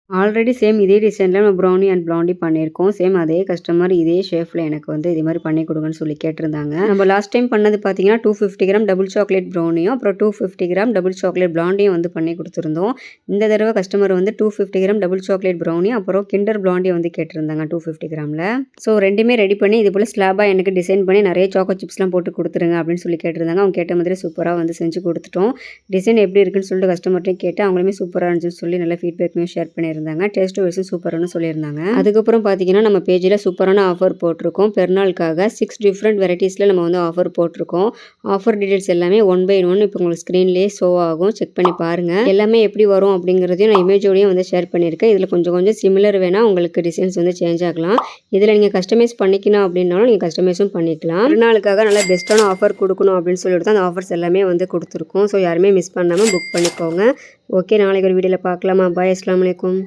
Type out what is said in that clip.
Already same இதே டிசைன்ல நம்ம ப்ரௌனி அண்ட் ப்ளாண்டி பண்ணியிருக்கோம். சேம் அதே கஸ்டமர் இதே ஷேப்ல எனக்கு வந்து இதே மாரி பண்ணி குடுங்கன்னு சொல்லி கேட்டிருந்தாங்க. நம்ம லாஸ்ட் டைம் பண்ணது பார்த்தீங்கன்னா, 250 கிராம் டபுள் சாக்லேட் ப்ரௌனியும், அப்புறம் 250 கிராம் டபுள் சாக்லேட் ப்ளாண்டியும் வந்து பண்ணி குடுத்துருந்தோம். இந்த தடவ கஸ்டமர் வந்து 250 கிராம் டபுள் சாக்லேட் ப்ரௌனி, அப்புறம் கிண்டர் ப்ளாண்டி வந்து கேட்டிருந்தாங்க 250 கிராம்ல. ஸோ 2மே ரெடி பண்ணி இது போல ஸ்லாபா எனக்கு டிசைன் பண்ணி நெறைய சாக்கோ சிப்ஸ்லாம் போட்டு குடுத்துருங்க அப்படின்னு சொல்லி கேட்டிருந்தாங்க. அவங்க கேட்ட மாதிரி சூப்பரா வந்து செஞ்சு குடுத்துட்டோம். டிசைன் எப்படி இருக்குன்னு சொல்லிட்டு கஸ்டமர்ட்டயும் கேட்டேன். அவங்களுமே சூப்பரா இருந்துச்சுன்னு சொல்லி நல்ல ஃபீட்பேக்குமே ஷேர் பண்ணியிருந்தாங்க. டேஸ்ட் வைஸும் சூப்பர்னு சொல்லியிருந்தாங்க. அதுக்கப்புறம் பார்த்தீங்கன்னா, நம்ம பேஜ்ல சூப்பரான ஆஃபர் போட்டிருக்கோம். பெருநாளுக்காக 6 டிஃபரெண்ட் வெரைட்டீஸ்ல நம்ம வந்து ஆஃபர் போட்டிருக்கோம். ஆஃபர் டீடைல்ஸ் எல்லாமே ஒன் பை ஒன் இப்போ உங்களுக்கு ஸ்க்ரீன்லேயே ஷோ ஆகும். செக் பண்ணி பாருங்க. எல்லாமே எப்படி வரும் அப்படிங்கிறதையும் நான் இமேஜோடயும் வந்து ஷேர் பண்ணியிருக்கேன். இதில் கொஞ்சம் கொஞ்சம் சிமிலர் வேணா உங்களுக்கு டிசைன்ஸ் வந்து சேஞ்ச் ஆகலாம். இதில் நீங்கள் கஸ்டமைஸ் பண்ணிக்கணும் அப்படின்னாலும் நீங்கள் கஸ்டமைஸும் பண்ணிக்கலாம். பெருநாளுக்காக நல்ல பெஸ்ட்டான ஆஃபர் கொடுக்கணும் அப்படின்னு சொல்லிட்டு தான் அந்த ஆஃபர்ஸ் எல்லாமே வந்து கொடுத்துருக்கோம். ஸோ யாருமே மிஸ் பண்ணாமல் புக் பண்ணிக்கோங்க. ஓகே, நாளைக்கு ஒரு வீடியோவில் பார்க்கலாமா? பாய், அஸ்ஸலாமு அலைக்கும்.